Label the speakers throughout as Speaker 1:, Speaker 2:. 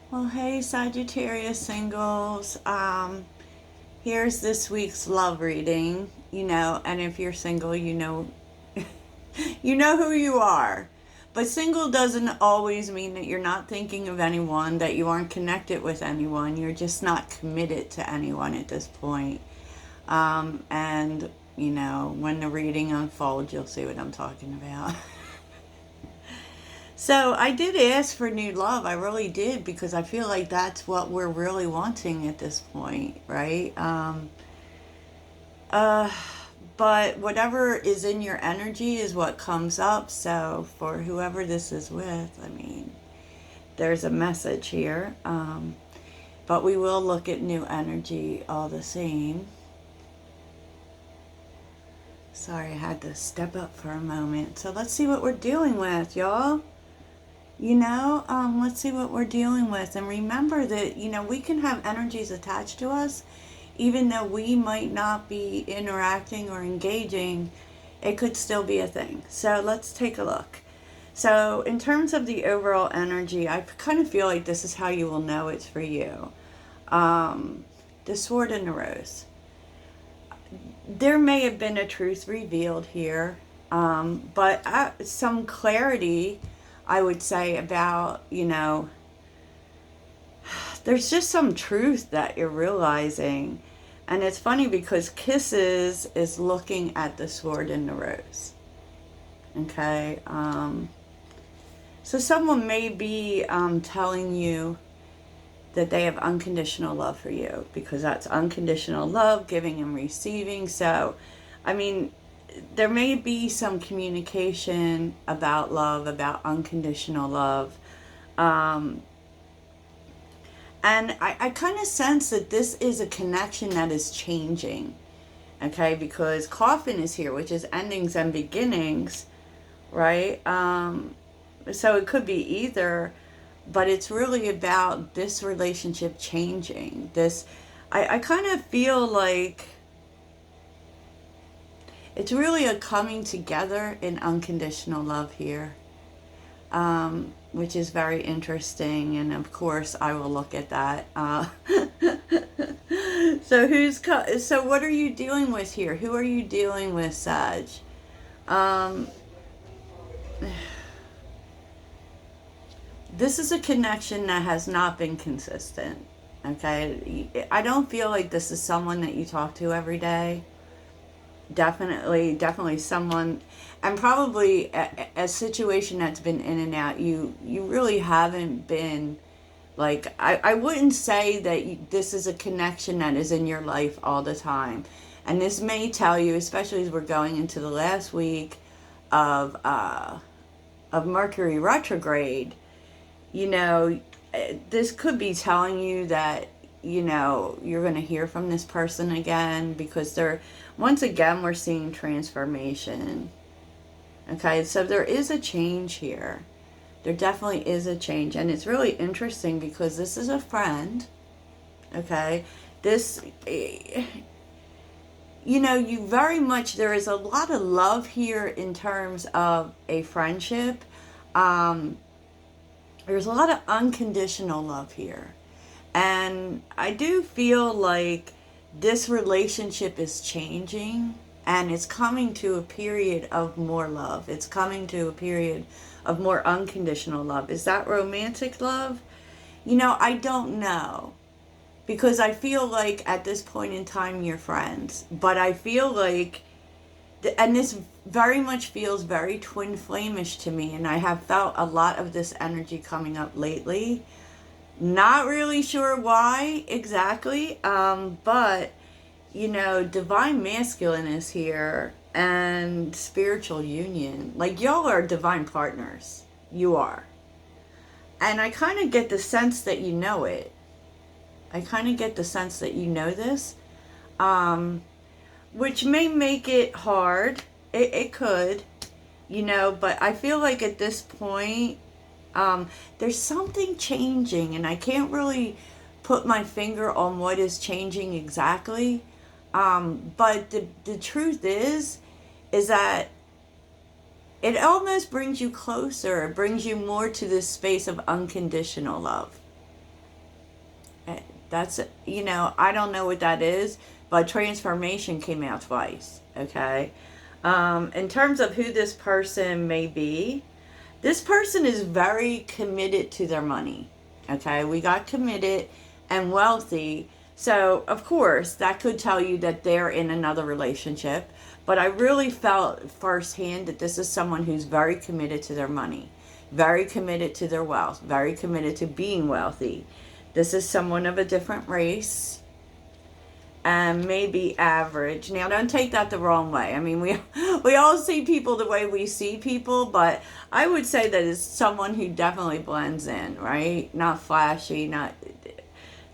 Speaker 1: Well, hey, Sagittarius Singles. Here's this week's love reading. And if you're single, you know who you are. But single doesn't always mean that you're not thinking of anyone, that you aren't connected with anyone. You're just not committed to anyone at this point. And when the reading unfolds, you'll see what I'm talking about. So I did ask for new love. I really did because I feel like that's what we're really wanting at this point, right? Uh, but whatever is in your energy is what comes up. So for whoever this is with, I mean, there's a message here. But we will look at new energy all the same. Sorry, I had to step up for a moment. So let's see what we're dealing with, y'all. Let's see what we're dealing with. And remember that, we can have energies attached to us, even though we might not be interacting or engaging, it could still be a thing. So let's take a look. So, in terms of the overall energy, I kind of feel like this is how you will know it's for you. The Sword and the Rose. There may have been a truth revealed here, but some clarity, I would say, about, there's just some truth that you're realizing. And it's funny because Kisses is looking at the Sword and the Rose. Okay? So someone may be telling you that they have unconditional love for you, because that's unconditional love, giving and receiving. So, I mean, there may be some communication about love, about unconditional love. And I kind of sense that this is a connection that is changing, okay? Because Coffin is here, which is endings and beginnings, right? So it could be either, but it's really about this relationship changing. I kind of feel like it's really a coming together in unconditional love here, which is very interesting. And of course, I will look at that. So what are you dealing with here? Who are you dealing with, Sag? Um, this is a connection that has not been consistent. Okay, I don't feel like this is someone that you talk to every day. Definitely someone, and probably a situation that's been in and out. You really haven't been, like, I wouldn't say that this is a connection that is in your life all the time. And this may tell you, especially as we're going into the last week of Mercury retrograde, this could be telling you that, you're going to hear from this person again, because once again, we're seeing transformation. Okay, so there is a change here. There definitely is a change. And it's really interesting because this is a friend. Okay, you very much, there is a lot of love here in terms of a friendship. There's a lot of unconditional love here. And I do feel like this relationship is changing, and it's coming to a period of more love. It's coming to a period of more unconditional love. Is that romantic love? I don't know. Because I feel like at this point in time you're friends. But I feel like, and this very much feels very twin flamish to me, and I have felt a lot of this energy coming up lately. Not really sure why exactly, but, divine masculine is here, and spiritual union. Like, y'all are divine partners. You are. And I kind of get the sense that you know it. I kind of get the sense that you know this, which may make it hard. It could, but I feel like at this point, there's something changing, and I can't really put my finger on what is changing exactly. But the truth is that it almost brings you closer. It brings you more to this space of unconditional love. That's, I don't know what that is, but transformation came out twice, okay? In terms of who this person may be, this person is very committed to their money, okay? We got committed and wealthy. So, of course, that could tell you that they're in another relationship. But I really felt firsthand that this is someone who's very committed to their money, very committed to their wealth, very committed to being wealthy. This is someone of a different race and maybe average. Now, don't take that the wrong way. I mean, we all see people the way we see people, but I would say that it's someone who definitely blends in, right? Not flashy, not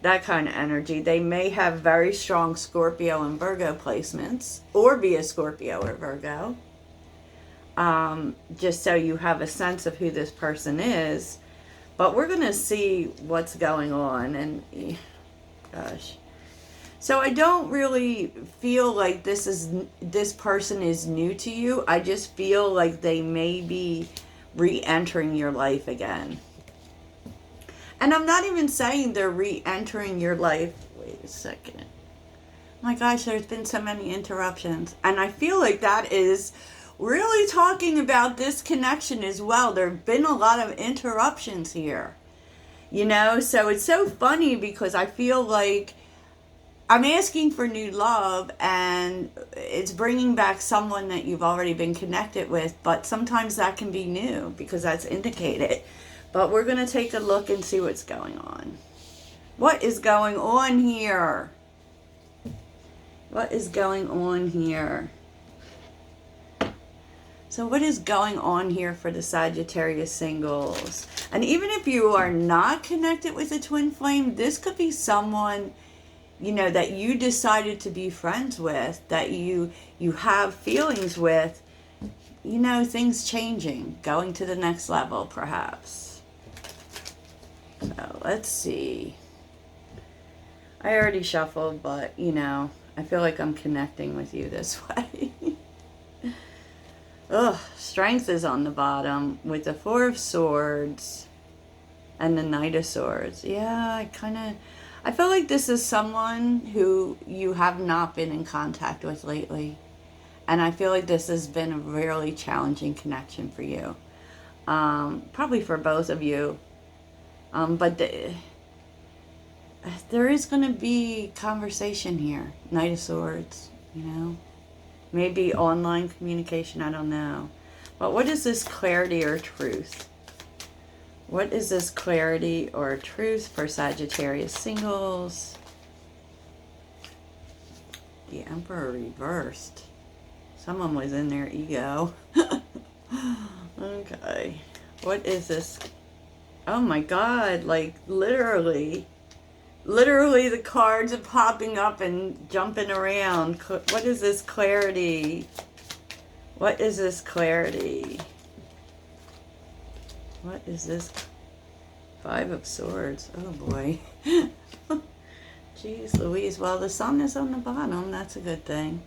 Speaker 1: that kind of energy. They may have very strong Scorpio and Virgo placements, or be a Scorpio or Virgo. Just so you have a sense of who this person is. But we're going to see what's going on. And, gosh. So I don't really feel like this person is new to you. I just feel like they may be re-entering your life again. And I'm not even saying they're re-entering your life. Wait a second. My gosh, there's been so many interruptions. And I feel like that is really talking about this connection as well. There have been a lot of interruptions here. So it's so funny because I feel like I'm asking for new love and it's bringing back someone that you've already been connected with, but sometimes that can be new because that's indicated. But we're going to take a look and see what's going on. What is going on here? What is going on here? So what is going on here for the Sagittarius singles? And even if you are not connected with a twin flame, this could be someone that you decided to be friends with, that you have feelings with, things changing, going to the next level perhaps. So let's see. I already shuffled, but I feel like I'm connecting with you this way. Ugh, strength is on the bottom with the Four of Swords and the Knight of Swords. Yeah, I feel like this is someone who you have not been in contact with lately. And I feel like this has been a really challenging connection for you. Probably for both of you. But there is going to be conversation here. Knight of Swords, Maybe online communication, I don't know. But what is this clarity or truth? What is this clarity or truth for Sagittarius singles? The Emperor reversed. Someone was in their ego. Okay. What is this? Oh my God, like literally the cards are popping up and jumping around. What is this clarity? What is this clarity? What is this? Five of Swords. Oh boy. Jeez Louise. Well, the sun is on the bottom. That's a good thing.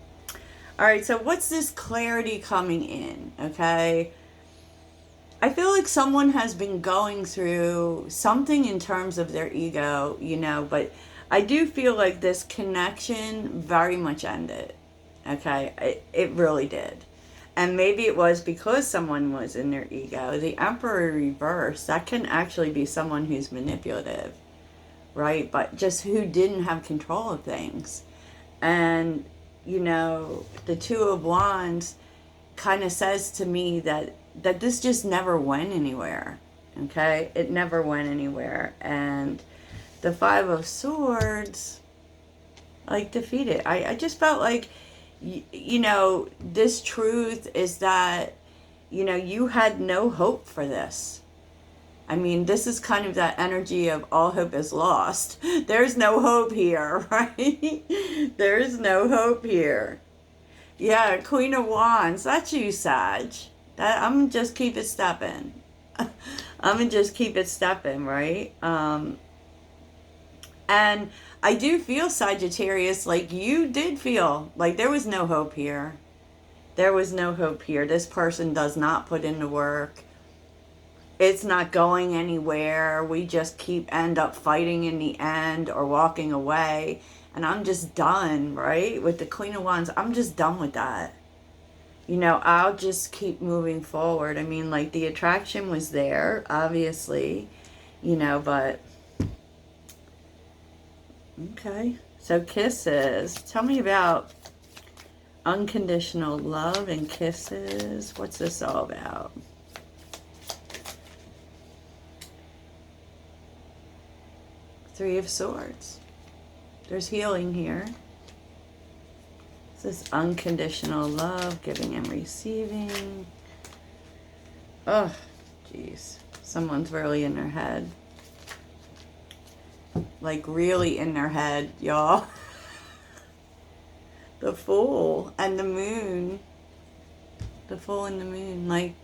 Speaker 1: All right, so what's this clarity coming in? Okay. I feel like someone has been going through something in terms of their ego, but I do feel like this connection very much ended. Okay. It really did. And maybe it was because someone was in their ego. The Emperor reverse, that can actually be someone who's manipulative, right? But just who didn't have control of things. And, the Two of Wands kind of says to me that this just never went anywhere, okay? It never went anywhere. And the Five of Swords, defeated. I just felt like, this truth is that, you had no hope for this. I mean, this is kind of that energy of all hope is lost. There's no hope here, right? There's no hope here. Yeah, Queen of Wands. That's you, Sag. I'm going to just keep it stepping. I'm going to just keep it stepping, right? And I do feel, Sagittarius, like you did feel like there was no hope here. There was no hope here. This person does not put in the work. it's not going anywhere. We just end up fighting in the end or walking away. And I'm just done, right? With the Queen of Wands, I'm just done with that. You know, I'll just keep moving forward. I mean, like, the attraction was there, obviously, you know, but okay. So kisses. Tell me about unconditional love and kisses. What's this all about? Three of Swords. There's healing here. This is unconditional love, giving and receiving. Oh, jeez. Someone's really in their head. Like, really in their head, y'all. The Fool and the Moon. The Fool and the Moon. Like,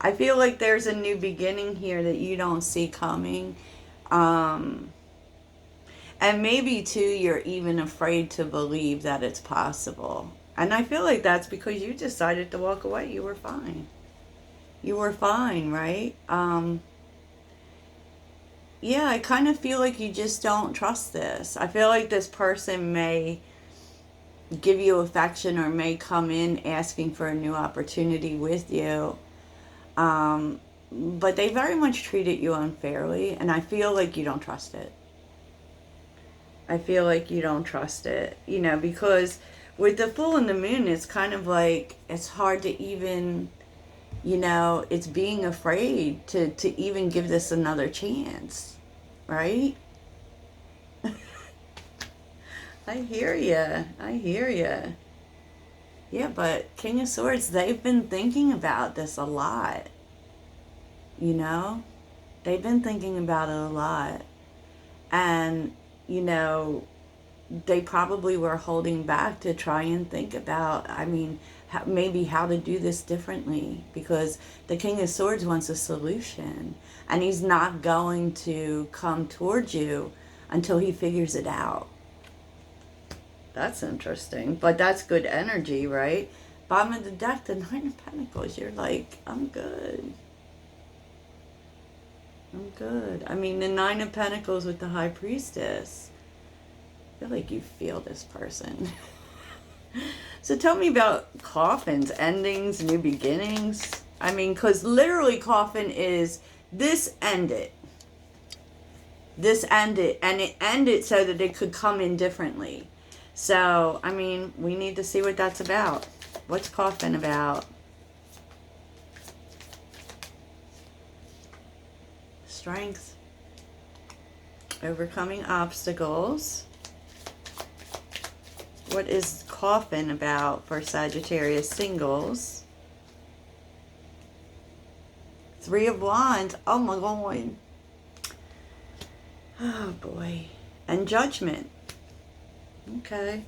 Speaker 1: I feel like there's a new beginning here that you don't see coming. And maybe, too, you're even afraid to believe that it's possible. And I feel like that's because you decided to walk away. You were fine. You were fine, right? Yeah, I kind of feel like you just don't trust this. I feel like this person may give you affection or may come in asking for a new opportunity with you. But they very much treated you unfairly, and I feel like you don't trust it. I feel like you don't trust it, you know, because with the Fool and the Moon, it's kind of like, it's hard to even, you know, it's being afraid to even give this another chance, right? I hear ya. I hear ya. Yeah, but King of Swords, they've been thinking about this a lot, you know? They've been thinking about it a lot. And, you know, they probably were holding back to try and think about, I mean, maybe how to do this differently, because the King of Swords wants a solution, and he's not going to come towards you until he figures it out. That's interesting, but that's good energy, right? Bottom of the deck, the Nine of Pentacles, you're like, I'm good. I'm good. I mean, the Nine of Pentacles with the High Priestess. I feel like you feel this person. So tell me about coffins, endings, new beginnings. I mean, because literally coffin is this ended. This ended. And it ended so that it could come in differently. So, I mean, we need to see what that's about. What's coffin about? Strength. Overcoming obstacles. What is coffin about for Sagittarius singles? Three of Wands. Oh my God. Oh boy. And Judgment. Okay.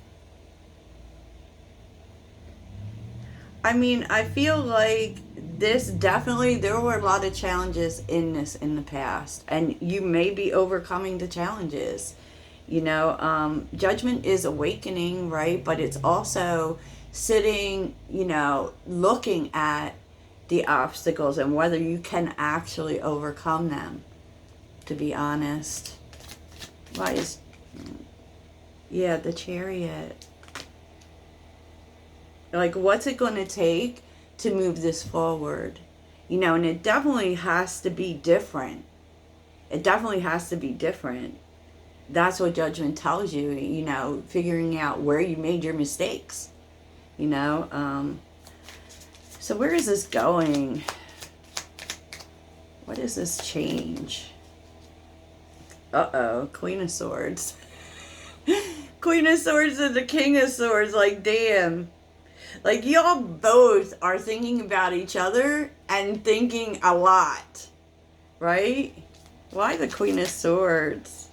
Speaker 1: I mean, I feel like this definitely, there were a lot of challenges in this in the past, and you may be overcoming the challenges. You know, Judgment is awakening, right? But it's also sitting, you know, looking at the obstacles and whether you can actually overcome them, to be honest. Why is, yeah, the Chariot. Like, what's it going to take to move this forward? You know, and it definitely has to be different. It definitely has to be different. That's what Judgment tells you, you know, figuring out where you made your mistakes, you know. So where is this going? What is this change? Uh-oh, Queen of Swords. Queen of Swords and the King of Swords, like, damn. Like, y'all both are thinking about each other and thinking a lot, right? Why the Queen of Swords?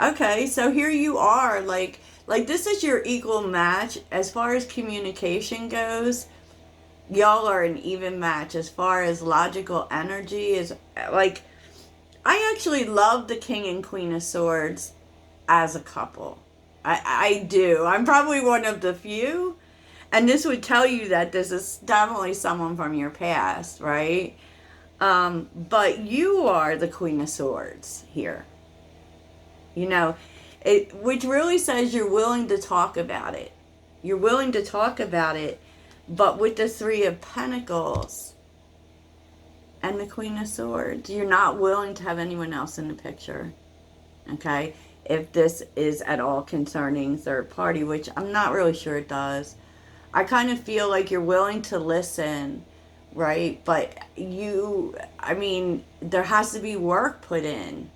Speaker 1: Okay, so here you are, like this is your equal match. As far as communication goes, y'all are an even match. As far as logical energy is, like, I actually love the King and Queen of Swords as a couple. I do. I'm probably one of the few. And this would tell you that this is definitely someone from your past, right? But you are the Queen of Swords here. You know, which really says you're willing to talk about it. You're willing to talk about it, but with the Three of Pentacles and the Queen of Swords, you're not willing to have anyone else in the picture. Okay? If this is at all concerning third party, which I'm not really sure it does. I kind of feel like you're willing to listen, right? But I mean, there has to be work put in.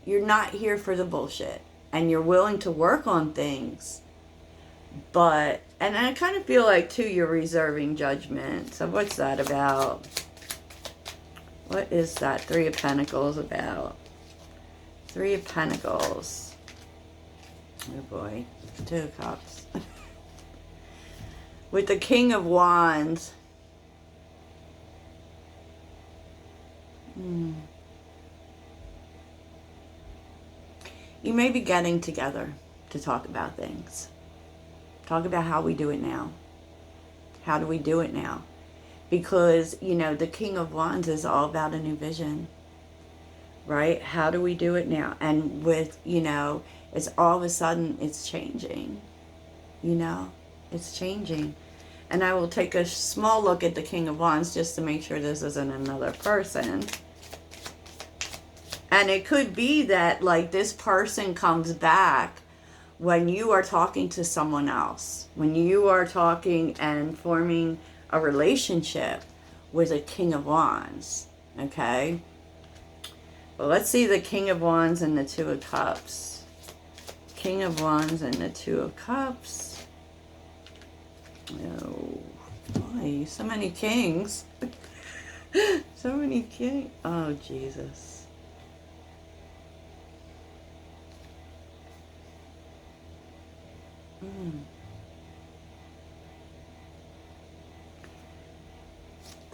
Speaker 1: You're not here for the bullshit. And you're willing to work on things. But, and I kind of feel like, too, you're reserving judgment. So what's that about? What is that Three of Pentacles about? Three of Pentacles. Oh boy. Two of Cups. With the King of Wands. You may be getting together to talk about things. Talk about how we do it now. How do we do it now? Because, you know, the King of Wands is all about a new vision. Right? How do we do it now? And with, you know, it's all of a sudden it's changing. You know? It's changing. And I will take a small look at the King of Wands just to make sure this isn't another person. And it could be that, like, this person comes back when you are talking to someone else. When you are talking and forming a relationship with a King of Wands. Okay? Well, let's see the King of Wands and the Two of Cups. King of Wands and the Two of Cups. Oh, boy, so many kings. So many kings. Oh, Jesus.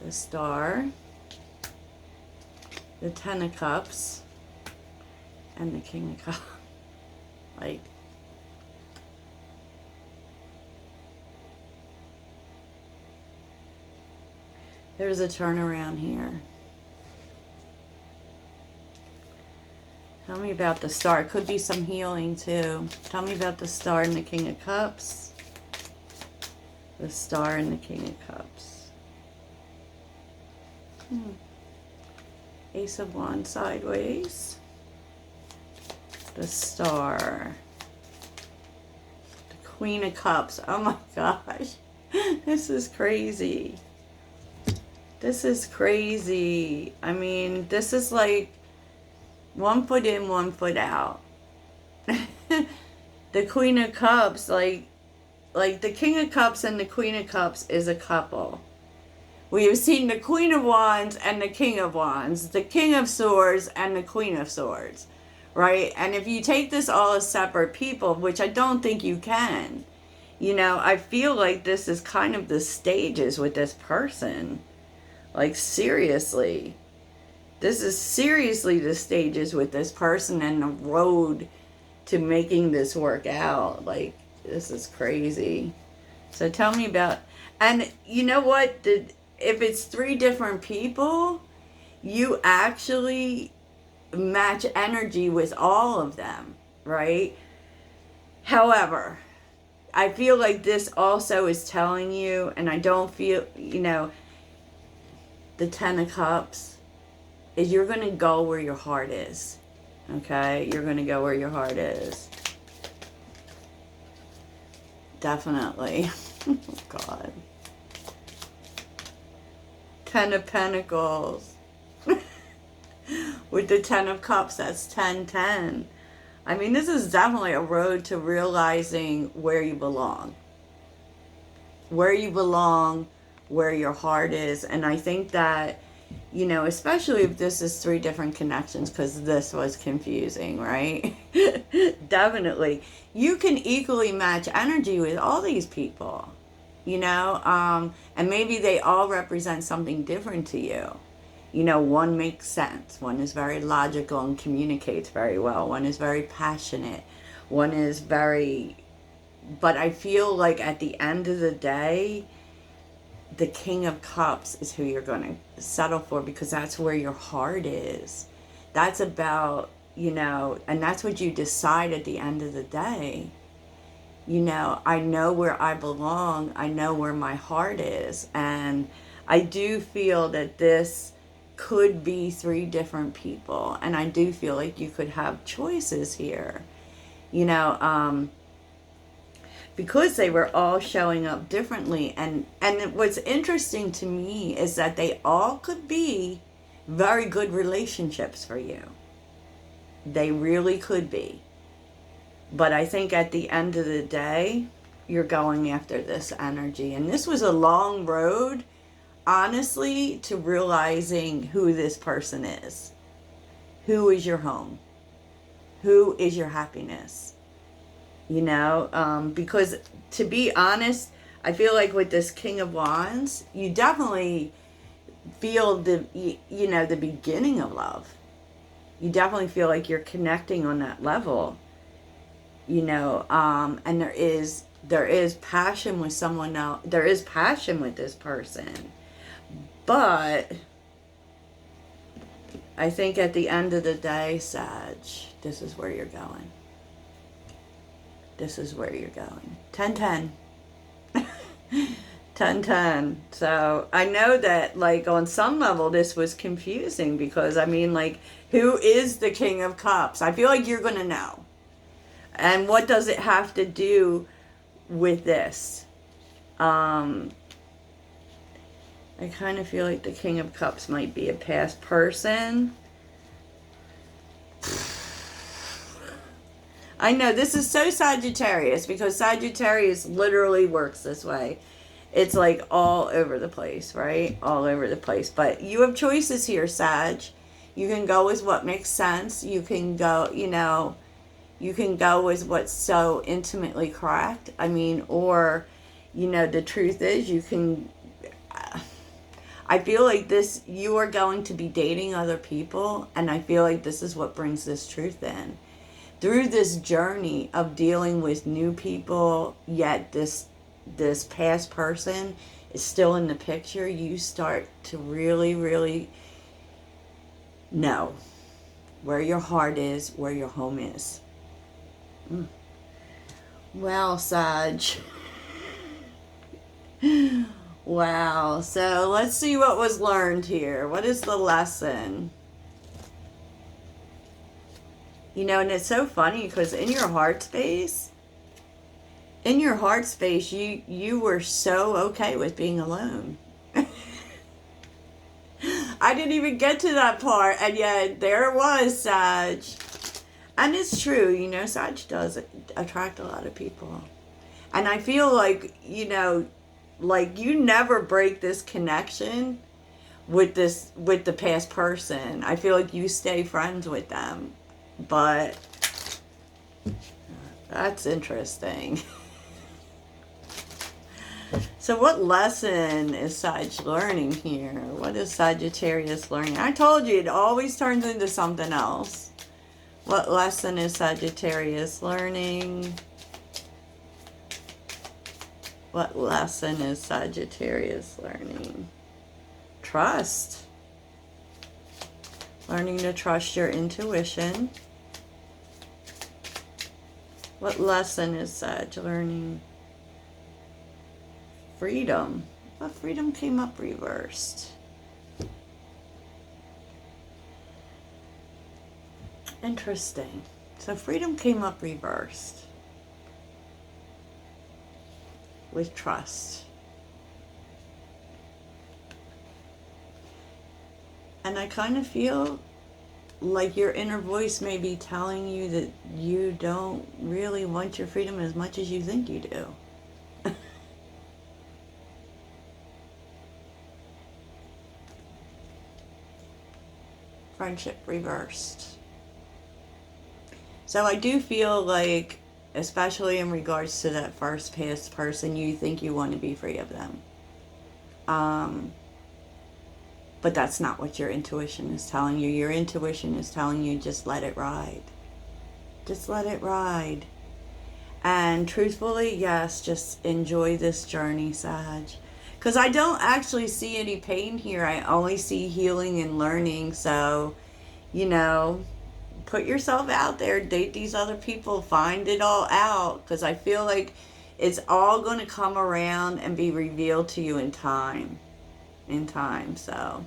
Speaker 1: The Star, the Ten of Cups, and the King of Cups. Like, there's a turnaround here. Tell me about the Star. It could be some healing too. Tell me about the Star and the King of Cups. The Star and the King of Cups. Ace of Wands sideways. The Star. The Queen of Cups. Oh my gosh. This is crazy. This is crazy. I mean, this is like 1 foot in, 1 foot out. The Queen of Cups, like the King of Cups and the Queen of Cups is a couple. We have seen the Queen of Wands and the King of Wands, the King of Swords and the Queen of Swords, right? And if you take this all as separate people, which I don't think you can, you know, I feel like this is kind of the stages with this person. Like, seriously. This is seriously the stages with this person and the road to making this work out. Like, this is crazy. So tell me about, and you know what? If it's 3 different people, you actually match energy with all of them, right? However, I feel like this also is telling you, and I don't feel, you know, the Ten of Cups, is you're going to go where your heart is. Okay? You're going to go where your heart is. Definitely. Oh, God. Ten of Pentacles. With the Ten of Cups, that's 10-10. I mean, this is definitely a road to realizing where you belong. Where you belong, where your heart is. And I think that, you know, especially if this is 3 different connections, because this was confusing, right? Definitely. You can equally match energy with all these people, you know, and maybe they all represent something different to you. You know, one makes sense. One is very logical and communicates very well. One is very passionate. One is very, but I feel like at the end of the day, the King of Cups is who you're going to settle for, because that's where your heart is. That's about, and that's what you decide at the end of the day. I know where I belong. I know where my heart is. And I do feel that this could be 3 different people. And I do feel like you could have choices here. Because they were all showing up differently. And what's interesting to me is that they all could be very good relationships for you. They really could be. But I think at the end of the day, you're going after this energy. And this was a long road, honestly, to realizing who this person is. Who is your home? Who is your happiness? Because to be honest, I feel like with this King of Wands, you definitely feel the beginning of love. You definitely feel like you're connecting on that level. And there is passion with someone else. There is passion with this person. But I think at the end of the day, Sag, this is where you're going. This is where you're going. 10-10. 10-10. So I know that, like, on some level this was confusing, because who is the King of Cups? I feel like you're going to know. And what does it have to do with this? I kind of feel like the King of Cups might be a past person. I know this is so Sagittarius, because Sagittarius literally works this way. It's like all over the place, right? All over the place. But you have choices here, Sag. You can go with what makes sense. You can go, you can go with what's so intimately correct. Or, the truth is you can... I feel like you are going to be dating other people, and I feel like this is what brings this truth in. Through this journey of dealing with new people, yet this past person is still in the picture, you start to really, really know where your heart is, where your home is. Well, Sag. Wow. So let's see what was learned here. What is the lesson? And it's so funny, because in your heart space, you were so okay with being alone. I didn't even get to that part, and yet there it was, Sag. And it's true, Sag does attract a lot of people. And I feel like, like you never break this connection with the past person. I feel like you stay friends with them. But that's interesting. So what lesson is Sag learning here? What is Sagittarius learning? I told you it always turns into something else. What lesson is Sagittarius learning? What lesson is Sagittarius learning? Trust. Learning to trust your intuition. What lesson is Sag learning? Freedom. Well, freedom came up reversed. Interesting. So freedom came up reversed. With trust. And I kind of feel like your inner voice may be telling you that you don't really want your freedom as much as you think you do. Friendship reversed. So I do feel like, especially in regards to that first past person, you think you want to be free of them. But that's not what your intuition is telling you. Your intuition is telling you just let it ride. Just let it ride. And truthfully, yes, just enjoy this journey, Sag. Because I don't actually see any pain here. I only see healing and learning. So, you know, put yourself out there, date these other people, find it all out. Because I feel like it's all going to come around and be revealed to you in time. In time. So,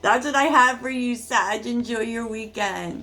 Speaker 1: that's what I have for you, Sag. Enjoy your weekend.